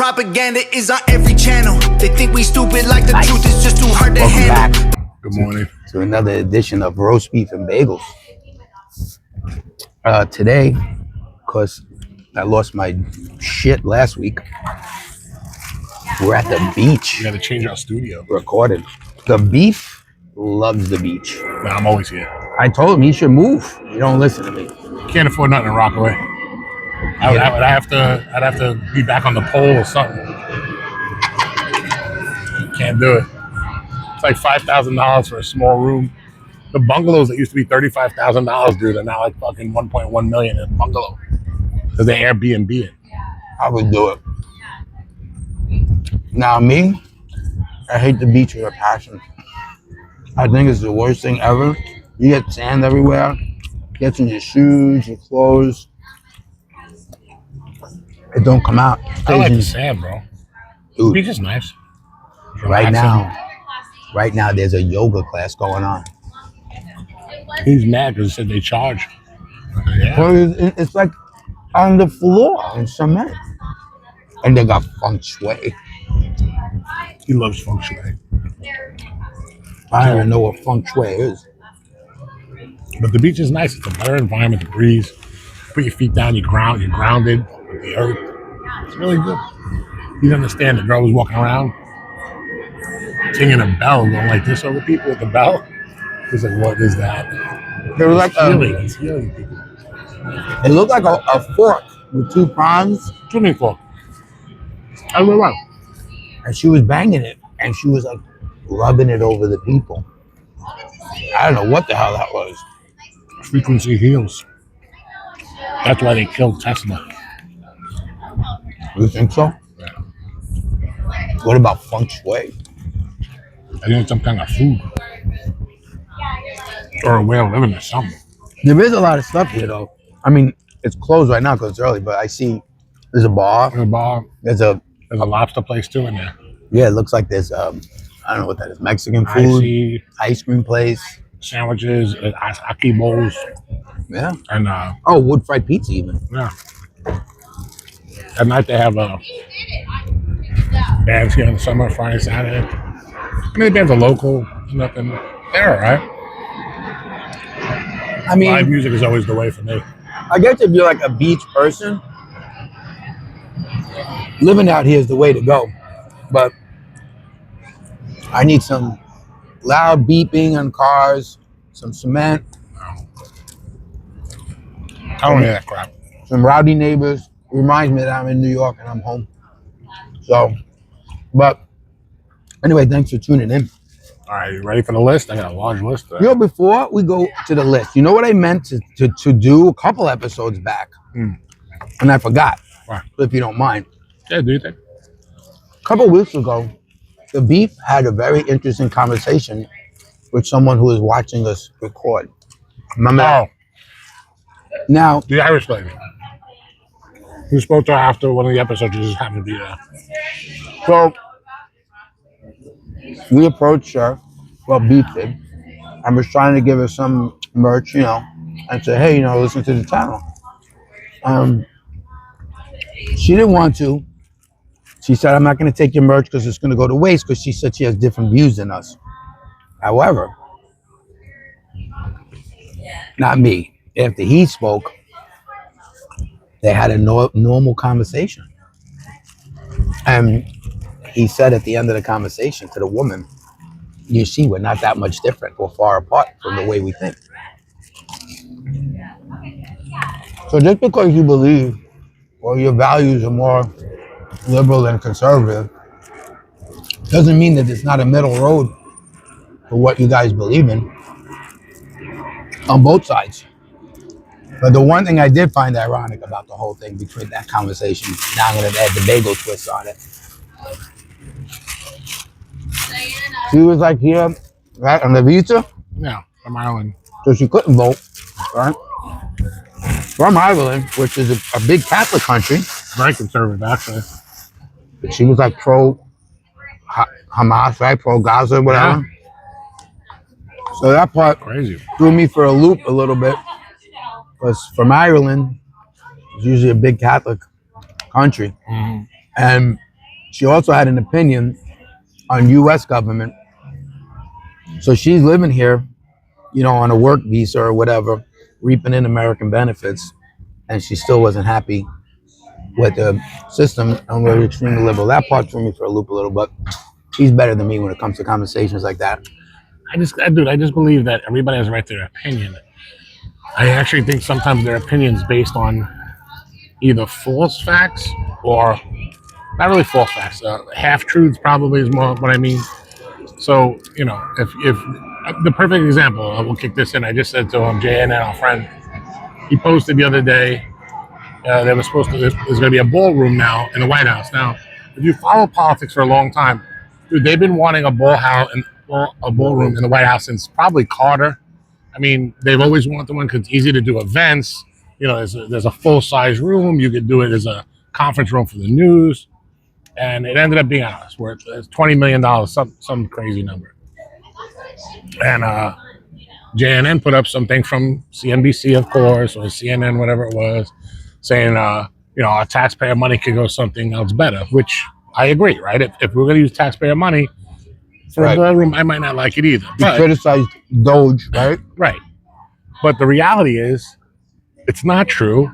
propaganda is on every channel. They think we stupid like the truth is just too hard to handle. Back. Good morning. To another edition of Roast Beef and Bagels. Today, because I lost my shit last week, we're at the beach. We got to change our studio. Recording. The beef loves the beach. Nah, I'm always here. I told him he should move. You don't listen to me. Can't afford nothing in Rockaway. I'd have to be back on the pole or something. Can't do it. It's like $5,000 for a small room. The bungalows that used to be $35,000, dude, are now like fucking 1.1 million in a bungalow because they Airbnb it. I would do it. Now me, I hate the beach with a passion. I think it's the worst thing ever. You get sand everywhere, gets in your shoes, your clothes. It don't come out. I like the sand, bro. Dude, the beach is nice. Right now, there's a yoga class going on. He's mad because he said they charge. Yeah. Well, it's like on the floor in cement. And they got feng shui. He loves feng shui. I don't even know what feng shui is. But the beach is nice. It's a better environment, the breeze. Put your feet down, you're grounded with the earth. It's really good. You don't understand, the girl was walking around singing a bell, going like this over people with the bell. He's like, what is that? They were like healing people. It looked like a fork with two prongs. Swimming fork. I don't know why. And she was banging it, and she was like rubbing it over the people. I don't know what the hell that was. Frequency heals. That's why they killed Tesla. You think so? Yeah. What about feng shui? I think it's some kind of food. Or a way of living or something. There is a lot of stuff here, though. I mean, it's closed right now because it's early, but I see there's a bar. There's a lobster place too in there. Yeah, it looks like there's I don't know what that is. Mexican food, ice cream place, sandwiches, aki bowls. Yeah. And wood fried pizza even. Yeah. At night they have bands here in the summer, Friday, Saturday. I mean, the bands are local, nothing. They're all right. I mean, live music is always the way for me. I guess if you're like a beach person, living out here is the way to go. But I need some loud beeping on cars, some cement. I don't hear that crap. Some rowdy neighbors. Reminds me that I'm in New York and I'm home. So, but anyway, thanks for tuning in. All right, you ready for the list? I got a large list there. You know, before we go to the list, you know what I meant to do a couple episodes back? And I forgot. Right. So if you don't mind. Yeah, do you think? A couple weeks ago, the Beef had a very interesting conversation with someone who was watching us record. Remember that? Now, the Irish lady. We spoke to her after one of the episodes. She just happened to be there. So, we approached her, well, Beef did, and was trying to give her some merch, you know, and say, hey, you know, listen to the channel. She didn't want to. She said, I'm not going to take your merch because it's going to go to waste, because she said she has different views than us. However, not me. After he spoke, they had a normal conversation. And he said at the end of the conversation to the woman, you see, we're not that much different or far apart from the way we think. So just because you believe or your values are more liberal than conservative doesn't mean that it's not a middle road for what you guys believe in on both sides. But the one thing I did find ironic about the whole thing between that conversation, now I'm going to add the bagel twist on it. She was like here, right, on the visa? Yeah, from Ireland. So she couldn't vote, right? From Ireland, which is a big Catholic country. Very conservative, actually. But she was like pro-Hamas, right? Pro-Gaza, whatever. Yeah. So that part threw me for a loop a little bit. Because from Ireland, it's usually a big Catholic country. And She also had an opinion on U.S. government. So she's living here, you know, on a work visa or whatever, reaping in American benefits, and she still wasn't happy with the system, and we're extremely liberal. That part threw me for a loop a little, but she's better than me when it comes to conversations like that. I just believe that everybody has a right to their opinion. I actually think sometimes their opinions based on either false facts or not really false facts. Half truths probably is more what I mean. So you know, if the perfect example, we'll kick this in. I just said to him, JN, our friend, he posted the other day. They were supposed to. There's going to be a ballroom now in the White House. Now, if you follow politics for a long time, dude, they've been wanting a ballroom in the White House since probably Carter. I mean, they've always wanted one because it's easy to do events. You know, there's a full size room. You could do it as a conference room for the news, and it ended up being ours, where it's $20 million, some crazy number. And JNN put up something from CNBC, of course, or CNN, whatever it was, saying, you know, our taxpayer money could go something else better, which I agree, right? If we're going to use taxpayer money for a ballroom, I might not like it either. You criticized Doge, right? Right. But the reality is, it's not true.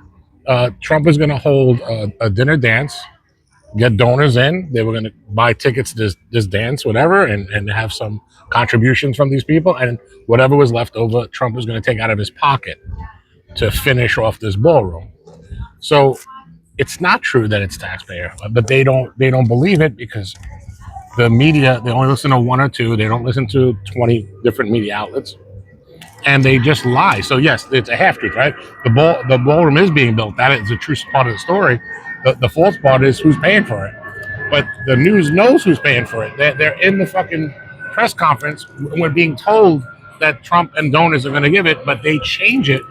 Trump is going to hold a dinner dance, get donors in. They were going to buy tickets to this dance, whatever, and have some contributions from these people. And whatever was left over, Trump was going to take out of his pocket to finish off this ballroom. So it's not true that it's taxpayer, but they don't believe it because the media, they only listen to one or two. They don't listen to 20 different media outlets. And they just lie. So yes, it's a half truth, right? The ballroom is being built. That is the true part of the story. The false part is who's paying for it. But the news knows who's paying for it. They're in the fucking press conference. We're being told that Trump and donors are going to give it, but they change it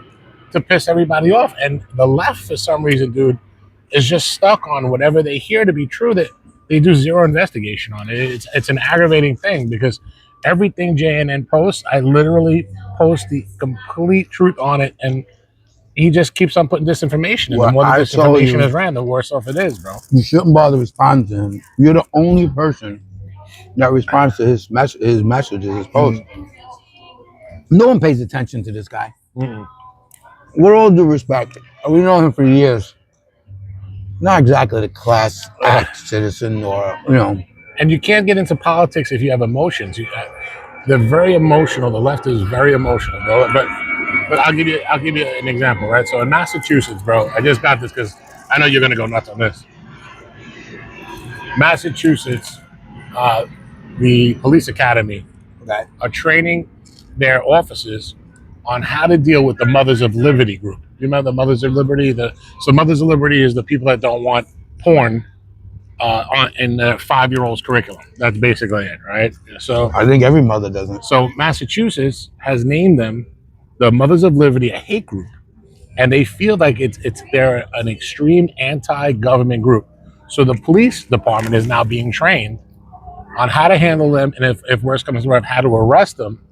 to piss everybody off. And the left, for some reason, dude, is just stuck on whatever they hear to be true. That they do zero investigation on it. It's an aggravating thing because everything JNN posts, I literally post the complete truth on it, and he just keeps on putting disinformation. And the more the disinformation is ran, the worse off it is, bro. You shouldn't bother responding to him. You're the only person that responds to his messages, his posts. No one pays attention to this guy. With all due respect, we know him for years. Not exactly the class act citizen, or you know. And you can't get into politics if you have emotions. They're very emotional. The left is very emotional, bro. But I'll give you an example, right? So in Massachusetts, bro, I just got this because I know you're gonna go nuts on this. Massachusetts, the police academy are training their officers on how to deal with the Mothers of Liberty group. You remember the Mothers of Liberty? So Mothers of Liberty is the people that don't want porn in the 5-year-old's curriculum. That's basically it, right? So I think every mother doesn't. So Massachusetts has named them the Mothers of Liberty, a hate group, and they feel like they're an extreme anti-government group. So the police department is now being trained on how to handle them, and if worse comes to worse, how to arrest them,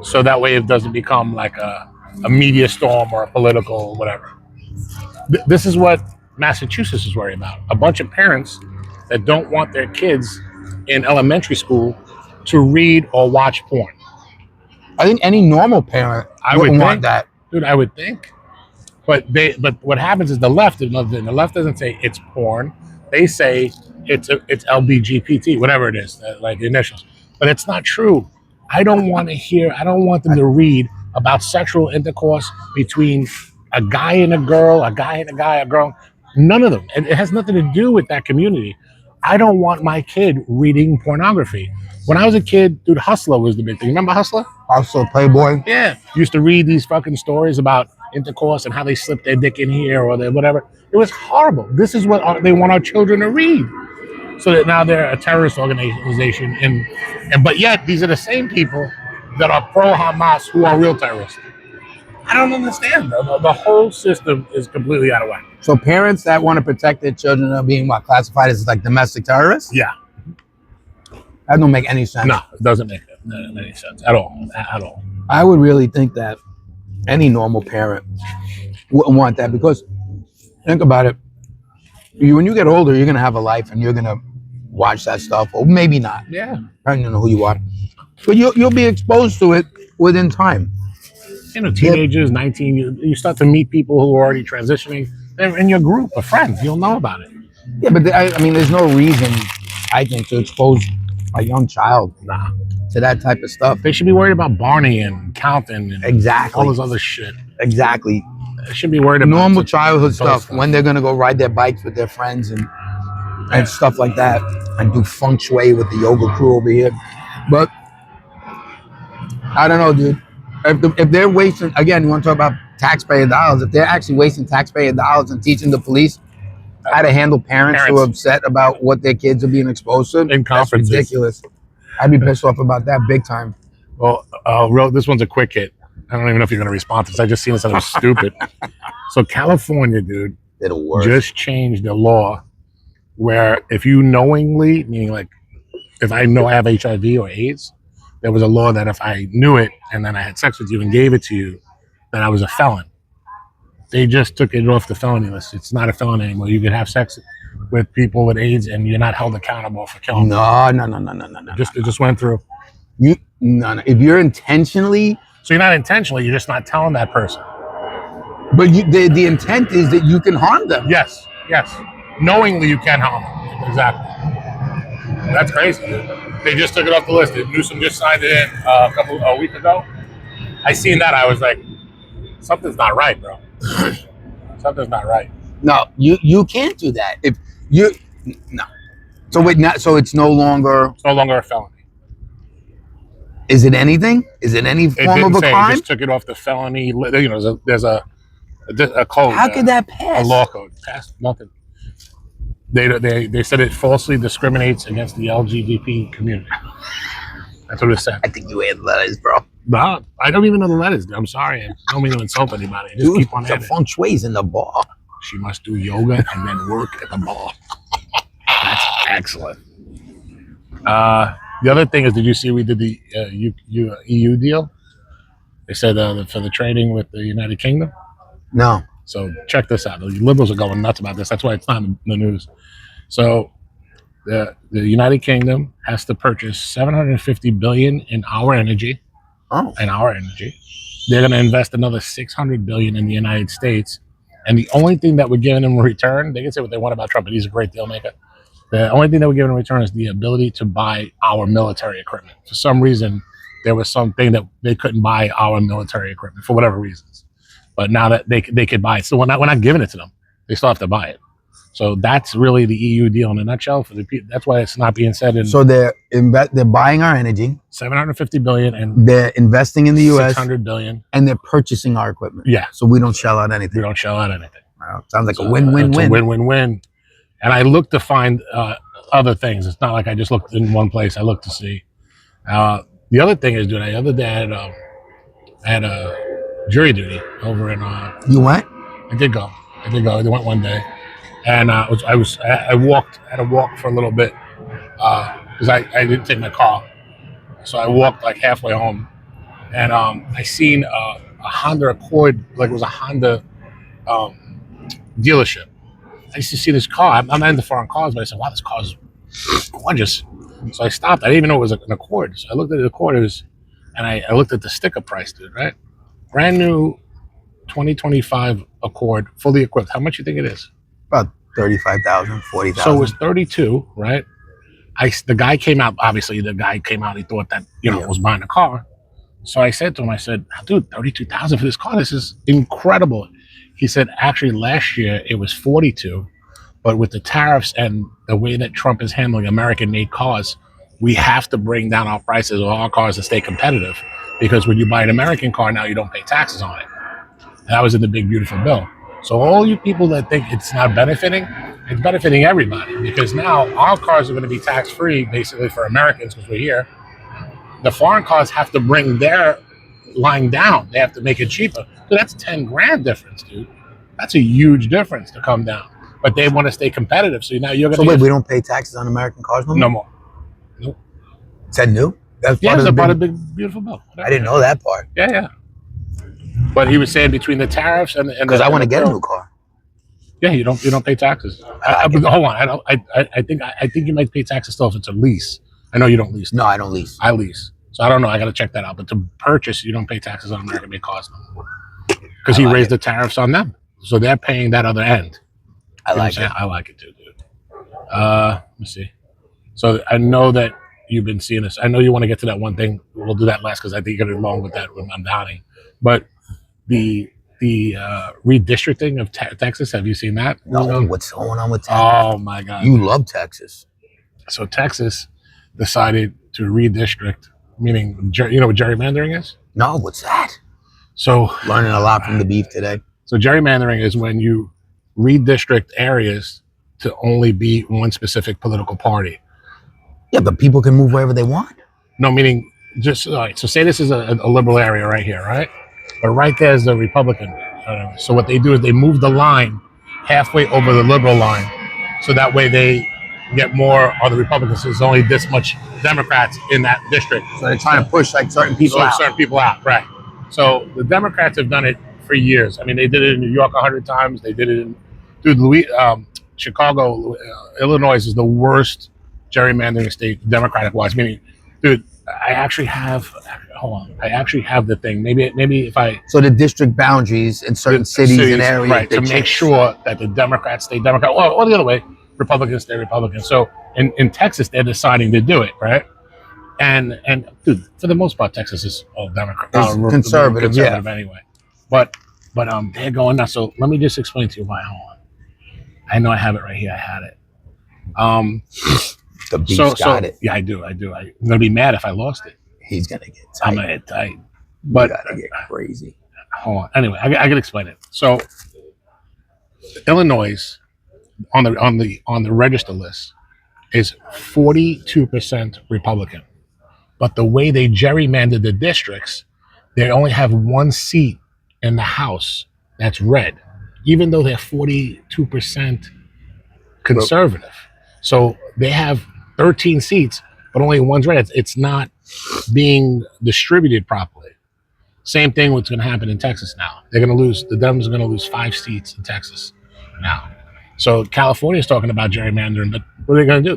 so that way it doesn't become like a media storm or a political whatever. This is what Massachusetts is worried about. A bunch of parents that don't want their kids in elementary school to read or watch porn. I think any normal parent wouldn't want that. Dude, I would think. But what happens is the left doesn't say it's porn. They say it's LBGPT, whatever it is, like the initials. But it's not true. I don't want them to read about sexual intercourse between a guy and a girl, a guy and a guy, a girl. None of them. It has nothing to do with that community. I don't want my kid reading pornography. When I was a kid, dude, Hustler was the big thing. Remember Hustler? Hustler, Playboy. Yeah. Used to read these fucking stories about intercourse and how they slipped their dick in here or whatever. It was horrible. This is what they want our children to read. So that now they're a terrorist organization. But yet, these are the same people that are pro-Hamas who are real terrorists. I don't understand, bro. The whole system is completely out of whack. So parents that want to protect their children are being classified as like domestic terrorists? Yeah. That don't make any sense. No, it doesn't make any sense at all. At all. I would really think that any normal parent wouldn't want that, because think about it. When you get older, you're going to have a life, and you're going to watch that stuff, or maybe not. Yeah. I don't know who you are, but you'll be exposed to it within time. You know, teenagers, 19, you start to meet people who are already transitioning. They're in your group of friends. You'll know about it. Yeah, but I mean, there's no reason, I think, to expose a young child to that type of stuff. They should be worried about Barney and Calvin and Exactly. all this other shit. Exactly. They should be worried about normal childhood stuff, when they're gonna go ride their bikes with their friends and stuff like that, and do feng shui with the yoga crew over here. But I don't know, dude. If they're wasting, again, you want to talk about taxpayer dollars, if they're actually wasting taxpayer dollars and teaching the police how to handle parents who are upset about what their kids are being exposed to, that's ridiculous. I'd be pissed off about that big time. Well, this one's a quick hit. I don't even know if you're going to respond to this. I just seen this and it was stupid. So California, dude, just changed the law where if you knowingly, meaning like if I know I have HIV or AIDS, there was a law that if I knew it and then I had sex with you and gave it to you, that I was a felon. They just took it off the felony list. It's not a felony anymore. You can have sex with people with AIDS and you're not held accountable for killing them. No. It just went through. No. If you're intentionally... So you're not intentionally, you're just not telling that person. But the intent is that you can harm them. Yes. Knowingly you can harm them. Exactly. That's crazy, dude. They just took it off the list. Newsom just signed it in a week ago. I seen that. I was like, something's not right, bro. Something's not right. No, you can't do that. If you no. So it's no longer a felony. Is it anything? Is it any form of a crime? It just took it off the felony. You know, there's a code. How could that pass? A law code. Passed nothing. They said it falsely discriminates against the LGBT community. That's what it said. I think you had letters, bro. No, I don't even know the letters. I'm sorry. I don't mean to insult anybody. Just Dude, keep on the feng shui's in the bar. She must do yoga and then work at the bar. That's excellent. The other thing is, did you see we did the EU deal? They said for the trading with the United Kingdom. No. So check this out. The liberals are going nuts about this. That's why it's not in the news. So the United Kingdom has to purchase $750 billion in our energy. Oh. In our energy. They're going to invest another $600 billion in the United States. And the only thing that we're giving them in return, they can say what they want about Trump, but he's a great deal maker. The only thing that we're giving in return is the ability to buy our military equipment. For some reason, there was something that they couldn't buy our military equipment for whatever reasons. But now that they could buy it, so we're not giving it to them. They still have to buy it. So that's really the EU deal in a nutshell. For the people, that's why it's not being said in. So they're buying our energy. $750 billion, and they're investing in the U.S. $600 billion, and they're purchasing our equipment. Yeah. So we don't shell out anything. We don't shell out anything. Wow. Sounds like a win-win-win. It's a win-win-win. And I looked to find other things. It's not like I just looked in one place. I looked to see. The other thing is, dude, the other day I had a jury duty over in. You went? I did go. I went one day, and I had to walk for a little bit because I didn't take my car, so I walked like halfway home, and I seen a Honda Accord, like it was a Honda dealership. I used to see this car. I'm not into foreign cars, but I said, "Wow, this car's gorgeous." So I stopped. I didn't even know it was an Accord. So I looked at the Accord, and I looked at the sticker price, dude. Right, brand new 2025 Accord, fully equipped. How much you think it is? About 35,000, 40,000. So it was 32, right? The guy came out. Obviously, the guy came out. He thought that I was buying a car. So I said to him, I said, "Dude, 32,000 for this car. This is incredible." He said, "Actually, last year it was 42, but with the tariffs and the way that Trump is handling American-made cars, we have to bring down our prices of our cars to stay competitive, because when you buy an American car now, you don't pay taxes on it." And that was in the big beautiful bill. So all you people that think it's not benefiting, it's benefiting everybody, because now our cars are going to be tax-free basically for Americans because we're here. The foreign cars have to bring their line down. They have to make it cheaper. So that's 10 grand difference, dude. That's a huge difference to come down. But they want to stay competitive. So now you're going to... So wait, we don't pay taxes on American cars no more? No more. Nope. Is that new? That's part of the big beautiful bill. I didn't know that part. Yeah. But he was saying between the tariffs and because I want to get a new car. Yeah, you don't pay taxes. But hold on, I think you might pay taxes still if it's a lease. I know you don't lease. No, I don't lease. I lease, so I don't know. I got to check that out. But to purchase, you don't pay taxes on American-made cars because he raised the tariffs on them, so they're paying that other end. I like it. I like it too, dude. Let me see. So I know that you've been seeing this. I know you want to get to that one thing. We'll do that last because I think you're going along with that when I'm downing. But the redistricting of Texas, have you seen that? No, what's going on with Texas? Oh my God! You love Texas. So Texas decided to redistrict, meaning you know what gerrymandering is? No, what's that? So learning a lot from the beef today. So gerrymandering is when you redistrict areas to only be one specific political party. Yeah, but people can move wherever they want. No, meaning just all right. So say this is a liberal area right here, right? But right there is the Republican. So what they do is they move the line halfway over the liberal line, so that way they get more on the Republicans. There's only this much Democrats in that district. So they're trying to push like certain people out. Certain people out, right? So the Democrats have done it for years. I mean, they did it in New York 100 times. They did it in Chicago, Illinois is the worst gerrymandering state Democratic-wise. Meaning, dude, I actually have. Hold on, I actually have the thing. Maybe if I. So the district boundaries in certain cities and areas, right, to make sure that the Democrats stay Democrat, or the other way, Republicans stay Republican. So in Texas, they're deciding to do it, right? And dude, for the most part, Texas is all Democrat, conservative, yeah. Anyway. But they're going nuts. So let me just explain to you why. Hold on. I know I have it right here. I had it. The beef's got it. Yeah, I do. I'm gonna be mad if I lost it. He's gonna get tight. I'm gonna get tight. But you gotta get crazy. Hold on. Anyway, I can explain it. So Illinois on the register list is 42% Republican. But the way they gerrymandered the districts, they only have one seat in the House that's red, even though they're 42% conservative. So they have 13 seats, but only one's red. It's not being distributed properly. Same thing what's going to happen in Texas now. The Dems are going to lose 5 seats in Texas now. So California is talking about gerrymandering, but what are they going to do?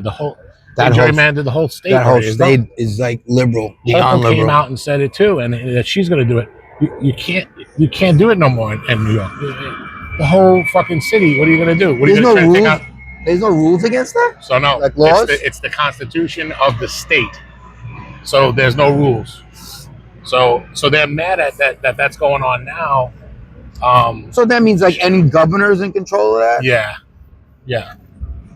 Gerrymandered the whole state. That whole state is like liberal. Hochul came out and said it too, and that she's going to do it. You can't do it no more in New York. The whole fucking city. What are you going to do? What are you going to take out? There's no rules against that? So no, like laws? It's the Constitution of the state. So there's no rules. So they're mad at that's going on now. So that means like any governor's in control of that? Yeah.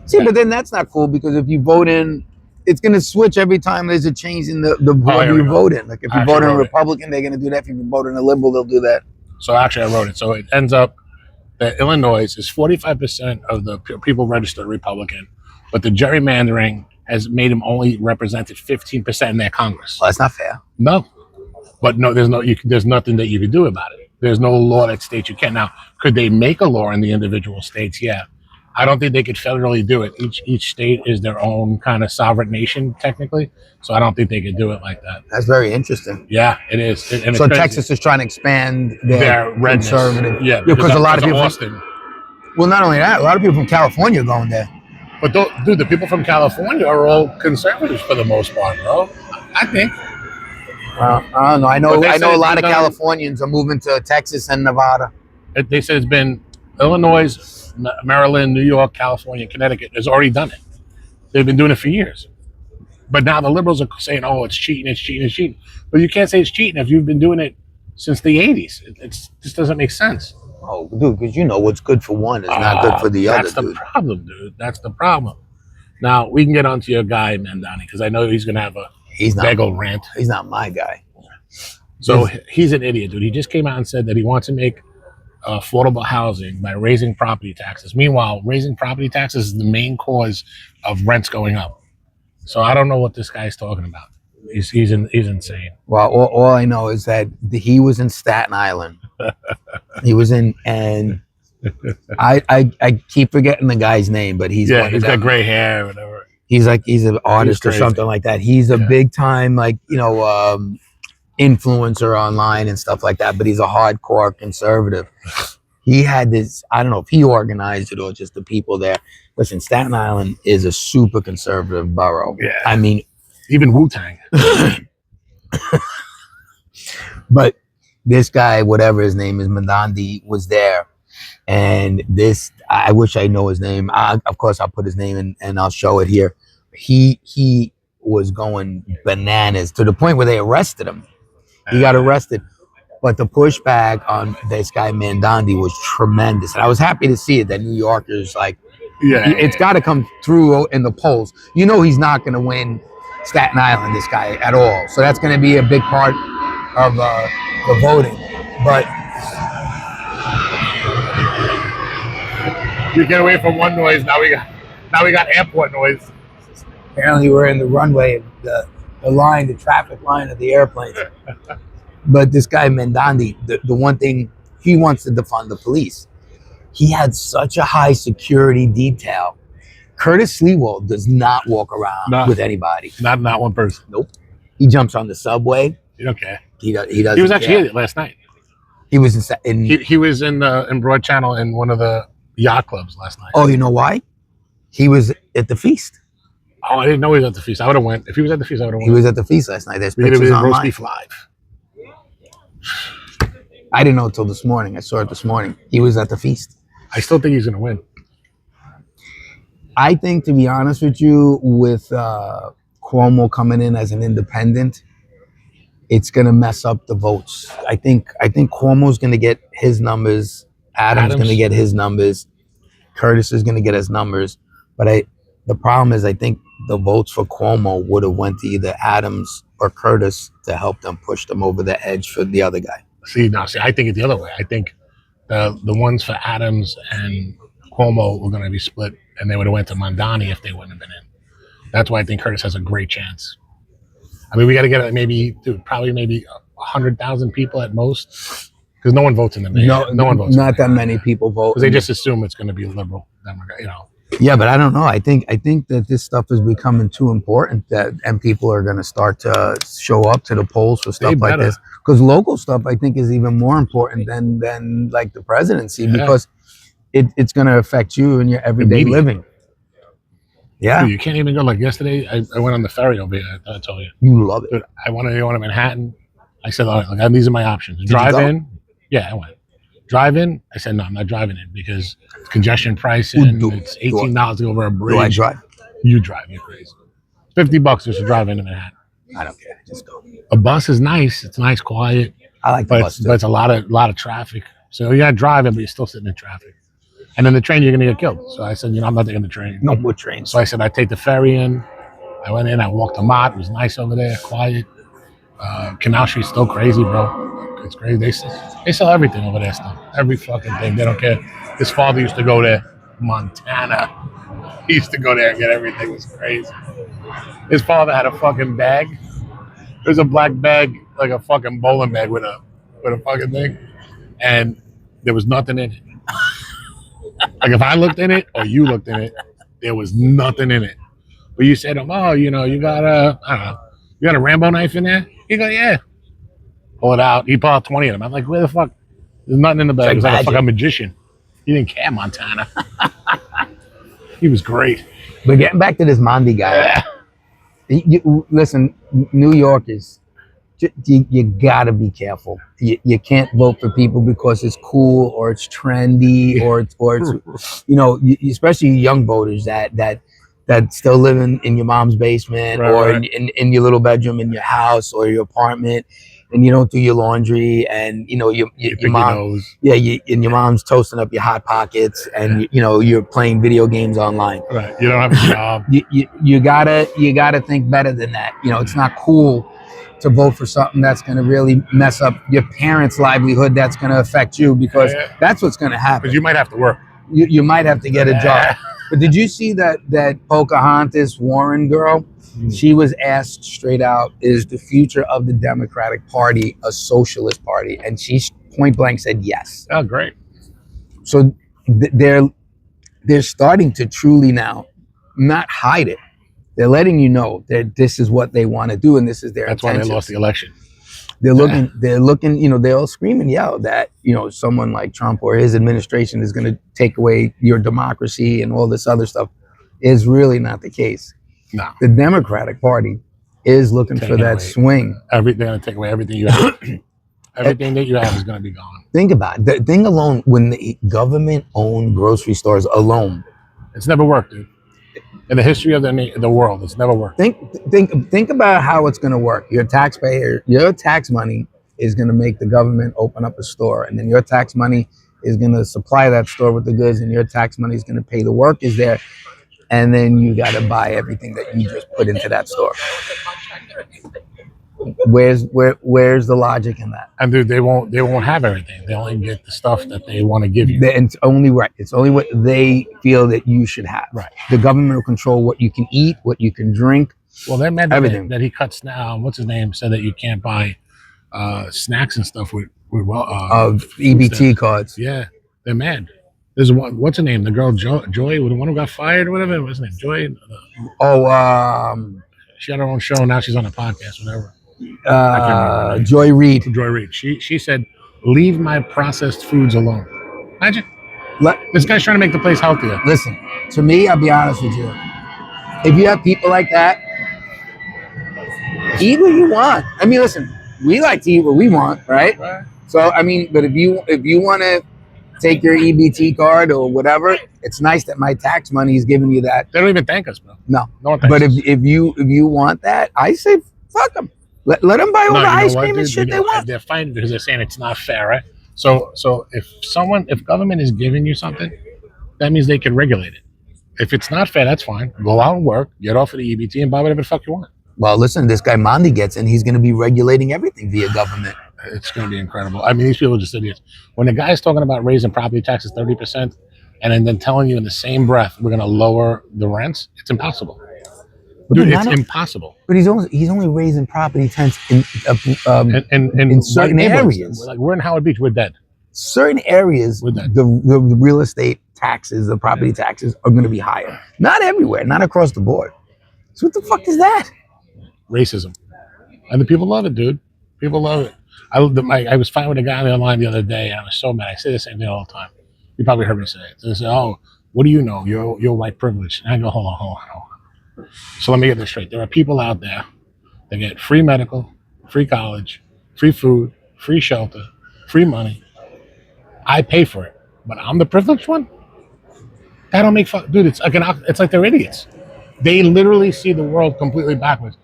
See, but then that's not cool because if you vote in, it's going to switch every time there's a change in the whoever you vote in. Like if you vote in a Republican, they're going to do that. If you vote in a liberal, they'll do that. So actually, I wrote it. So it ends up that Illinois is 45% of the people registered Republican, but the gerrymandering has made them only represented 15% in their Congress. Well, that's not fair. No, but no, there's nothing that you can do about it. There's no law that states you can. Now, could they make a law in the individual states? Yeah. I don't think they could federally do it. Each state is their own kind of sovereign nation, technically. So I don't think they could do it like that. That's very interesting. Yeah, it is. So Texas is trying to expand their conservative. Yeah, because a lot of people. Austin. Well, not only that, a lot of people from California are going there. But dude, the people from California are all conservatives for the most part, bro. I think. I don't know. I know a lot of Californians are moving to Texas and Nevada. They said it's been Illinois, Maryland, New York, California, Connecticut has already done it. They've been doing it for years. But now the liberals are saying, oh, it's cheating, it's cheating, it's cheating. But you can't say it's cheating if you've been doing it since the 80s. It just doesn't make sense. Oh, dude, because you know what's good for one is not good for the other, That's the problem, dude. That's the problem. Now, we can get on to your guy, Mandani, because I know he's going to have a bagel rant. He's not my guy. So he's an idiot, dude. He just came out and said that he wants to make affordable housing by raising property taxes. Meanwhile, raising property taxes is the main cause of rents going up. So I don't know what this guy's talking about. He's insane. Well, all I know is that he was in Staten Island. He was in, and I keep forgetting the guy's name, but he's got gray hair or whatever. He's an artist or something like that. He's a big time influencer online and stuff like that, but he's a hardcore conservative. he had this, I don't know if he organized it or just the people there. Listen, Staten Island is a super conservative borough. Yeah. I mean, even Wu-Tang. but this guy, whatever his name is, Mandandi, was there. And this, I wish I know his name. Of course, I'll put his name in and I'll show it here. He was going bananas to the point where they arrested him. He got arrested. But the pushback on this guy Mandandi was tremendous, and I was happy to see it. That New Yorkers like, it's got to come through in the polls. You know, he's not going to win Staten Island, this guy, at all. So that's going to be a big part of the voting. But you get away from one noise. Now we got airport noise. Apparently, we're in the runway, the line, the traffic line of the airplanes. But this guy Mandandi, the one thing, he wants to defund the police. He had such a high security detail. Curtis Sliwa does not walk around with anybody. Not one person. Nope. He jumps on the subway. You don't care. He doesn't. He was actually here last night. He was in he was in Broad Channel in one of the yacht clubs last night. Oh, you know why? He was at the feast. Oh, I didn't know he was at the feast. I would have went. If he was at the feast, I would have went. He was at the feast last night. There's We pictures did online. roast beef live. I didn't know until this morning. I saw it this morning. He was at the feast. I still think he's going to win. I think, to be honest with you, with Cuomo coming in as an independent, it's going to mess up the votes. I think Cuomo's going to get his numbers. Adams going to get his numbers. Curtis is going to get his numbers. But the problem is, I think the votes for Cuomo would have went to either Adams or Curtis to help them push them over the edge for the other guy. See, I think it's the other way. I think the ones for Adams and Cuomo were going to be split, and they would have went to Mandani if they wouldn't have been in. That's why I think Curtis has a great chance. I mean, we got to get probably maybe 100,000 people at most, because no one votes in the mayor. No one votes. Not that many people vote. Because they just assume it's going to be liberal, Democrat, you know. Yeah, but I don't know. I think that this stuff is becoming too important, and people are going to start to show up to the polls for stuff like this. Because local stuff, I think, is even more important than like the presidency, because it's going to affect you in your everyday living. Yeah, dude, you can't even go. Like yesterday, I went on the ferry over here. I told you, you love it. Dude, I wanted to go to Manhattan. I said, all right, like, these are my options. Drive in. Yeah, I went. Drive in. I said, no, I'm not driving in because it's congestion pricing. It's $18 to go over a bridge. Do I drive? You drive. You're crazy. $50 just to drive into Manhattan. I don't care. Just go. A bus is nice. It's nice, quiet. I like the bus too. But it's a lot of traffic. So you got to drive in, but you're still sitting in traffic. And then the train, you're going to get killed. So I said, I'm not taking the train. No more trains. So I said, I take the ferry in. I went in. I walked the Mott. It was nice over there, quiet. Canal Street's still crazy, bro. It's crazy. They sell everything over there still. Every fucking thing. They don't care. His father used to go there, Montana. He used to go there and get everything. It was crazy. His father had a fucking bag. There's a black bag, like a fucking bowling bag with a fucking thing, and there was nothing in it. Like if I looked in it or you looked in it, there was nothing in it. But you said, oh, you got you got a Rambo knife in there? He go, yeah. Pull it out. He pulled out 20 of them. I'm like, where the fuck? There's nothing in the bag. It was like a fucking magician. He didn't care, Montana. He was great. But getting back to this Mondi guy, listen, New Yorkers, you gotta be careful. You can't vote for people because it's cool or it's trendy or it's especially young voters that still living in your mom's basement in your little bedroom in your house or your apartment, and you don't do your laundry, and your mom, and your mom's toasting up your hot pockets, and you're playing video games online. Right, you don't have a job. You gotta think better than that. It's not cool to vote for something that's going to really mess up your parents' livelihood. That's going to affect you, because that's what's going to happen. Because you might have to work. You might have to get a job. But did you see that Pocahontas Warren girl? She was asked straight out, is the future of the Democratic Party a socialist party? And she point blank said yes. Oh, great. So they're starting to truly now not hide it. They're letting you know that this is what they want to do, and this is their intentions. That's why they lost the election. They're looking, they're all scream and yell that, someone like Trump or his administration is going to take away your democracy and all this other stuff. Is really not the case. No. The Democratic Party is looking for that swing. They're going to take away everything you have. Everything that you have is going to be gone. Think about it. The thing alone, when the government owned grocery stores alone. It's never worked, dude. In the history of the world, it's never worked. Think about how it's going to work. Your tax money is going to make the government open up a store, and then your tax money is going to supply that store with the goods, and your tax money is going to pay the workers there, and then you got to buy everything that you just put into that store. Where's the logic in that? And dude, they won't have everything. They only get the stuff that they want to give you. It's only right. It's only what they feel that you should have. Right. The government will control what you can eat, what you can drink. Well, they're mad everything that he cuts now. What's his name said that you can't buy snacks and stuff with EBT cards. Yeah, they're mad. There's one. What's her name? The girl Joy, the one who got fired or whatever. What's her name? Joy. She had her own show. Now she's on a podcast. Whatever. Joy Reid. Joy Reid. She said, "Leave my processed foods alone." Imagine. This guy's trying to make the place healthier. Listen, to me, I'll be honest with you. If you have people like that, eat what you want. I mean, listen, we like to eat what we want, right? So, I mean, but if you want to take your EBT card or whatever, it's nice that my tax money is giving you that. They don't even thank us, bro. No one but if you want that, I say fuck them. Let them buy all the ice cream and shit they want. They're fighting because they're saying it's not fair, right? So if government is giving you something, that means they can regulate it. If it's not fair, that's fine. Go out and work, get off of the EBT, and buy whatever the fuck you want. Well, listen, this guy Mondi gets in. He's going to be regulating everything via government. It's going to be incredible. I mean, these people are just idiots. When the guy's talking about raising property taxes 30%, and then telling you in the same breath we're going to lower the rents, it's impossible. Dude, it's impossible. But he's only raising property tax in certain areas. Like we're in Howard Beach, we're dead. Certain areas, the real estate taxes, the property taxes are going to be higher. Not everywhere, not across the board. So what the fuck is that? Racism, and the people love it, dude. People love it. I was fighting with a guy on the line the other day, and I was so mad. I say the same thing all the time. You probably heard me say it. So they say, "Oh, what do you know? You're white privilege." And I go, "Hold on. So let me get this straight. There are people out there that get free medical, free college, free food, free shelter, free money. I pay for it, but I'm the privileged one? That don't make fuck, dude. It's like they're idiots. They literally see the world completely backwards.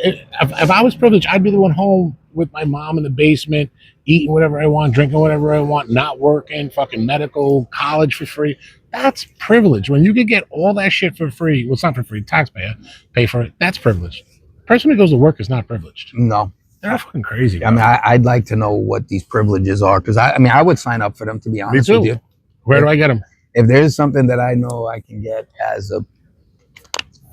If I was privileged, I'd be the one home with my mom in the basement, eating whatever I want, drinking whatever I want, not working, fucking medical, college for free. That's privilege. When you can get all that shit for free, well, it's not for free, taxpayer pay for it, that's privilege. The person who goes to work is not privileged. No. They're fucking crazy. Bro. I mean, I'd like to know what these privileges are, because I would sign up for them, to be honest with you. Where do I get them? If there's something that I know I can get as a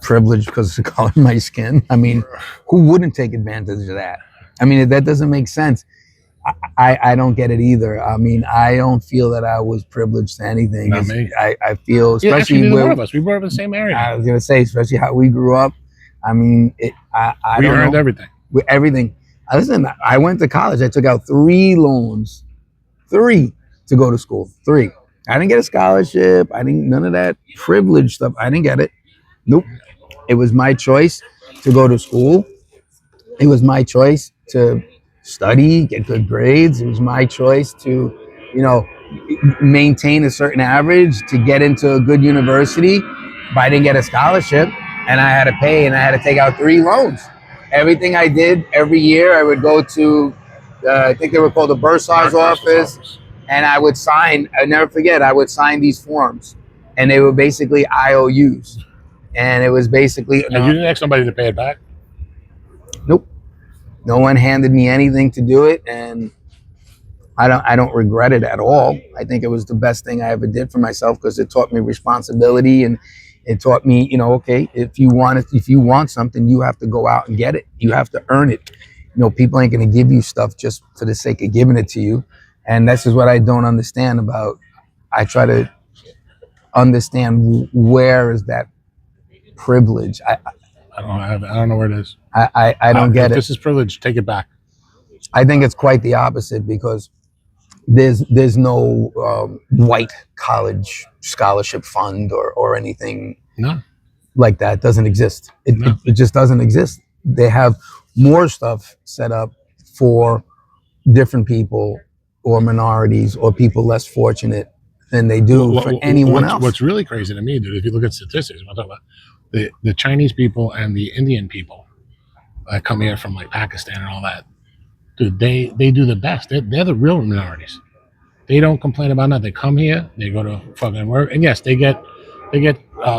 privilege because of the color of my skin, I mean, who wouldn't take advantage of that? I mean, that doesn't make sense. I don't get it either. I mean, I don't feel that I was privileged to anything. Not me. I feel, especially neither one of us. We grew up in the same area. I was gonna say, especially how we grew up. I mean, we earned everything. With everything. Listen, I went to college. I took out 3 loans, 3 to go to school. 3. I didn't get a scholarship. None of that privilege stuff. I didn't get it. Nope. It was my choice to go to school. It was my choice to study, get good grades. It was my choice to, maintain a certain average to get into a good university. But I didn't get a scholarship, and I had to pay, and I had to take out 3 loans. Everything I did every year, I would go to, I think they were called the bursar's office, and I would sign. I never forget. I would sign these forms, and they were basically IOUs, and it was basically. And you didn't ask somebody to pay it back? Nope. No one handed me anything to do it, and I don't regret it at all. I think it was the best thing I ever did for myself, because it taught me responsibility, and it taught me, okay, if you want something, you have to go out and get it. You have to earn it. People ain't going to give you stuff just for the sake of giving it to you. And this is what I don't understand about. I try to understand where is that privilege. I don't know where it is. I don't get it. If this is privilege, take it back. I think it's quite the opposite because there's no white college scholarship fund or anything No, like that. It doesn't exist. It just doesn't exist. They have more stuff set up for different people or minorities or people less fortunate than they do for anyone else. What's really crazy to me, dude, if you look at statistics, I'm talking about the Chinese people and the Indian people that come here from like Pakistan and all that, dude, they do the best. They're the real minorities. They don't complain about nothing. They come here, they go to fucking work, and yes, they get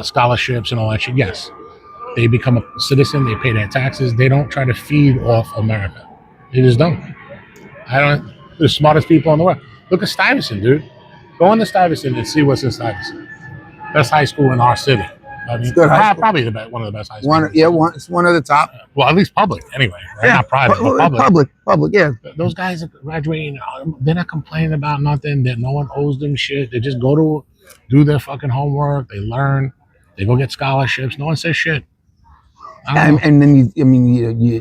scholarships and all that shit. Yes, they become a citizen. They pay their taxes. They don't try to feed off America. They just don't. I don't. The smartest people in the world. Look at Stuyvesant, dude. Go into Stuyvesant and see what's in Stuyvesant. Best high school in our city. I mean, good high school. Probably one of the best high schools. It's one of the top. Well, at least public, anyway. Right? Yeah, Not private, but public. Public. Yeah. Those guys are graduating. They're not complaining about nothing. That no one owes them shit. They just go to do their fucking homework. They learn. They go get scholarships. No one says shit. And then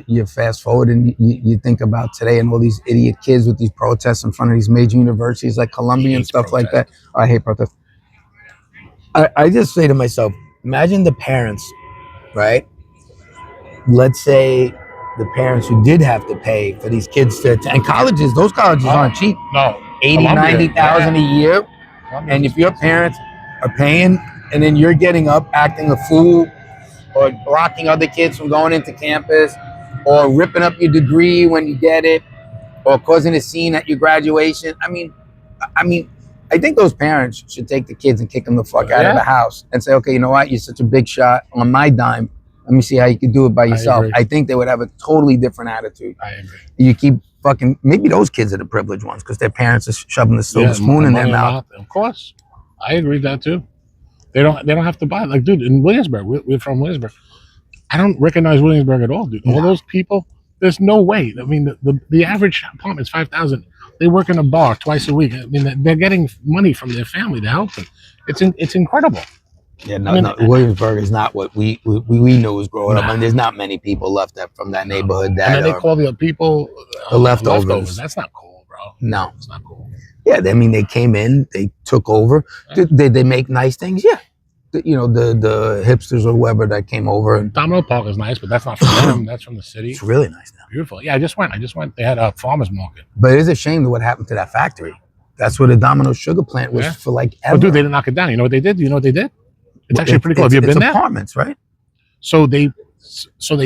you fast forward and you think about today and all these idiot kids with these protests in front of these major universities like Columbia and stuff like that. I hate protests. I just say to myself, imagine the parents, right? Let's say the parents who did have to pay for these kids to attend colleges. Those colleges aren't cheap. No, 80, 90,000 a year. And if your parents are paying and then you're getting up acting a fool or blocking other kids from going into campus or ripping up your degree when you get it or causing a scene at your graduation. I mean, I think those parents should take the kids and kick them the fuck out of the house and say, okay, you know what? You're such a big shot on my dime. Let me see how you can do it by yourself. I think they would have a totally different attitude. I agree. You keep fucking, maybe those kids are the privileged ones because their parents are shoving the silver spoon in their mouth. Of course. I agree with that too. They don't have to buy. Like, dude, in Williamsburg, we're from Williamsburg. I don't recognize Williamsburg at all, dude. All those people, there's no way. I mean, the average apartment's $5,000. They work in a bar twice a week. I mean, they're getting money from their family to help them. It's incredible. Yeah, no, Williamsburg is not what we knew was growing up. I mean, there's not many people left from that neighborhood. And then they call the people the leftovers. That's not cool, bro. No, it's not cool. Yeah, I mean, they came in, they took over. Did they make nice things? Yeah. The hipsters or whoever that came over. And Domino Park is nice, but that's not from them. That's from the city. It's really nice now. Beautiful. Yeah, I just went. They had a farmer's market. But it is a shame that what happened to that factory. That's where the Domino sugar plant was for like ever. Oh, dude, they didn't knock it down. You know what they did? It's actually pretty cool. Have you been there? Apartments, right? So they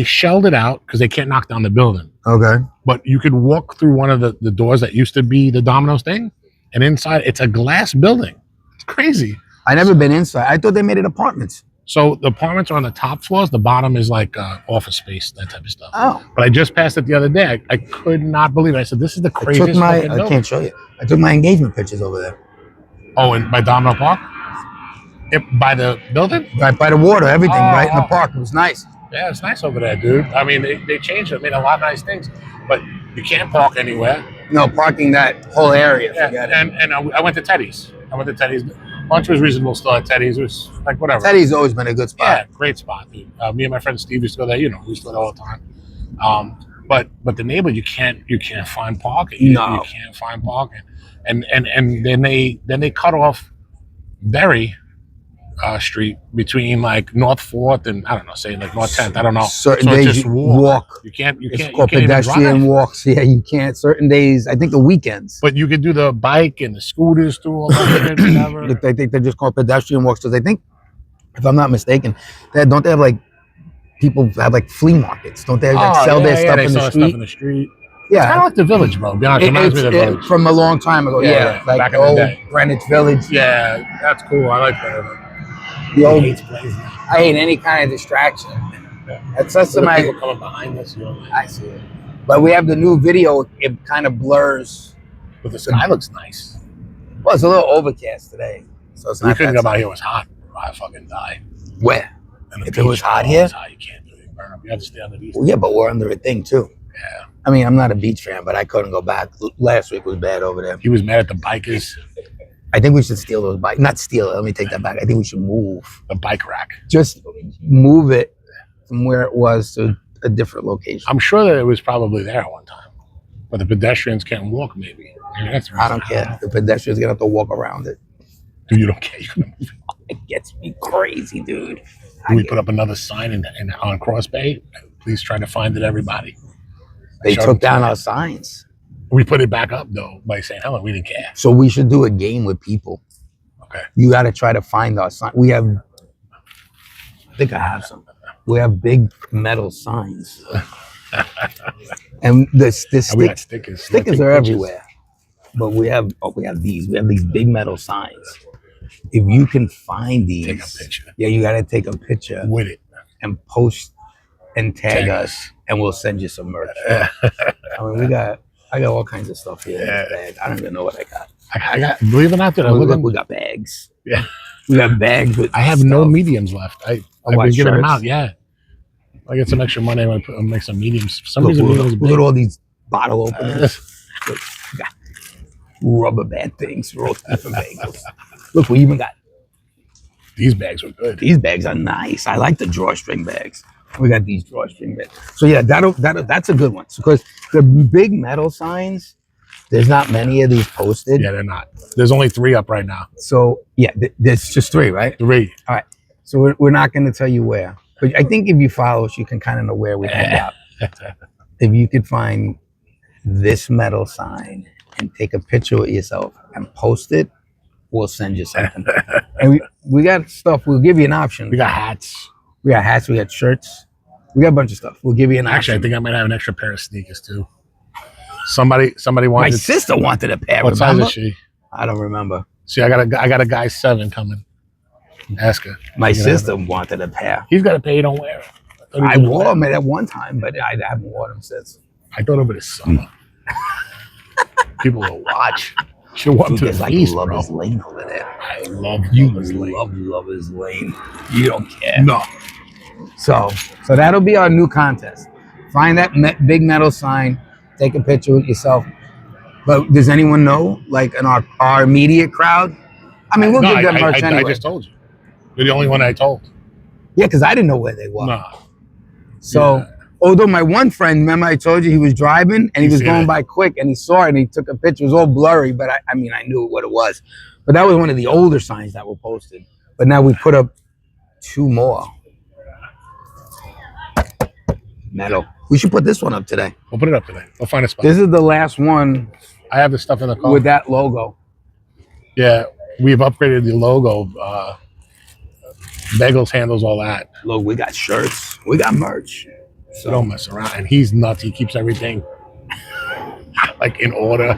shelled it out because they can't knock down the building. Okay. But you could walk through one of the doors that used to be the Domino's thing, and inside it's a glass building. It's crazy. I never been inside. I thought they made it apartments. So the apartments are on the top floors. The bottom is like office space, that type of stuff. Oh. But I just passed it the other day. I could not believe it. I said, this is the craziest fucking building. I can't show you. I took my engagement pictures over there. Oh, and by Domino Park? By the building? Right by the water, everything, right in the park. It was nice. Yeah, it's nice over there, dude. I mean, they changed it, made a lot of nice things. But you can't park anywhere. No, parking that whole area. Yeah, and I went to Teddy's. Lunch was reasonable still at Teddy's. It was like whatever. Teddy's always been a good spot. Yeah, great spot, dude. Me and my friend Steve used to go there. We used to go there all the time. But the neighborhood, you can't find parking. No. You can't find parking. And then they cut off Berry Street between like North 4th and I don't know, say like North 10th. I don't know. Certain days you walk. You can't. It's called pedestrian walks. Yeah, you can't. Certain days, I think the weekends. But you could do the bike and the scooters through all that. Whatever. I think they're just called pedestrian walks because I think, if I'm not mistaken, don't they have like people have like flea markets? Don't they sell their stuff in the street? Yeah, it's kind of like the Village, bro. Be honest, it reminds me of the Village from a long time ago. Yeah. Like back the old Greenwich Village. Yeah, that's cool. I like that. I hate any kind of distraction. That's just some people coming behind us. I see it. But we have the new video. It kind of blurs. But the sky looks nice. Well, it's a little overcast today, so it's not. We couldn't come out here. It was hot. I fucking die. Where? If it was hot here, you can't do it. Burn up. You have to stay under these. Well, yeah, but we're under a thing too. Yeah. I mean, I'm not a beach fan, but I couldn't go back. Last week was bad over there. He was mad at the bikers. I think we should steal those bikes. Not steal it. Let me take that back. I think we should move the bike rack. Just move it from where it was to a different location. I'm sure that it was probably there at one time. But the pedestrians can't walk, maybe. That's I don't care. The pedestrians gonna have to walk around it. Dude, you don't care. It gets me crazy, dude. Do we put up another sign on Cross Bay? Please try to find it, everybody. They took down our signs. We put it back up, though, by saying, hello, we didn't care. So we should do a game with people. Okay. You got to try to find our sign. We have, I think I have some. We have big metal signs. And the stickers are everywhere. But we have these. We have these big metal signs. If you can find these, take a picture. Yeah, you got to take a picture with it and post and tag us, and we'll send you some merch. I mean, I got all kinds of stuff here in this bag. I don't even know what I got. I got, believe it or not, we got bags. Yeah, we got bags with. I have stuff. no mediums left. I've been giving them out. Yeah, I get some extra money. I'm gonna make some mediums. For some reason, look at all these bottle openers. Look, we got rubber band things, roast beef bagels. Look, we even got. These bags are good. These bags are nice. I like the drawstring bags. We got these drawstring bags. So yeah, that's a good one. Because the big metal signs, there's not many of these posted. Yeah, they're not. There's only 3 up right now. So yeah, there's just 3, right? 3. All right. So we're not going to tell you where, but I think if you follow us, you can kind of know where we hang out. If you could find this metal sign and take a picture with yourself and post it, we'll send you something. And we got stuff. We'll give you an option. We got hats. We got shirts. We got a bunch of stuff. We'll give you an option. Actually, I think I might have an extra pair of sneakers too. Somebody wanted. My sister wanted a pair. What size is she? I don't remember. See, I got a guy 7 coming. Ask her. My sister wanted a pair. He's got a pair. You don't wear them. I wore them at one time, but I haven't worn them since. I thought over the summer. People will watch. Should walk to the feast, bro. Lover's Lane over there. I love Lover's Lane. Love Lover's Lane. You don't care. No. So that'll be our new contest. Find that big metal sign. Take a picture with yourself. But does anyone know, like in our immediate crowd? I mean, we'll give them merch anyway. I just told you. You're the only one I told. Yeah, because I didn't know where they were. No. So, although my one friend, remember I told you he was driving and he was going by quick and he saw it and he took a picture. It was all blurry, but I mean, I knew what it was. But that was one of the older signs that were posted. But now we put up 2 more. Metal. We should put this one up today. We'll put it up today. We'll find a spot. This is the last one. I have the stuff in the car. With that logo. Yeah, we've upgraded the logo. Bagels handles all that. Look, we got shirts. We got merch. So don't mess around. And he's nuts. He keeps everything like in order.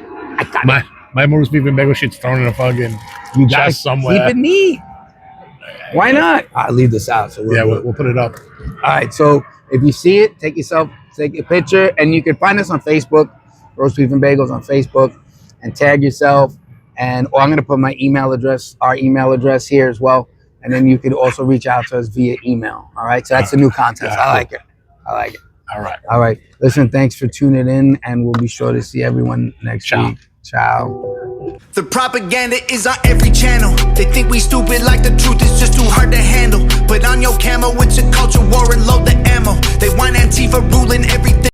My roast beef and bagel shit's thrown in a fucking chest somewhere. Keep it neat. Why not? I'll leave this out. So we'll put it up. All right. So if you see it, take a picture, and you can find us on Facebook, Roast Beef and Bagels on Facebook, and tag yourself. And I'm going to put my email address, our email address here as well. And then you could also reach out to us via email. All right. So that's a new contest. I like it. All right. All right. Listen, thanks for tuning in, and we'll be sure to see everyone next week. Ciao. The propaganda is on every channel. They think we stupid like the truth is just too hard to handle. But on your camo, it's a culture war and load the ammo. They want Antifa ruling everything.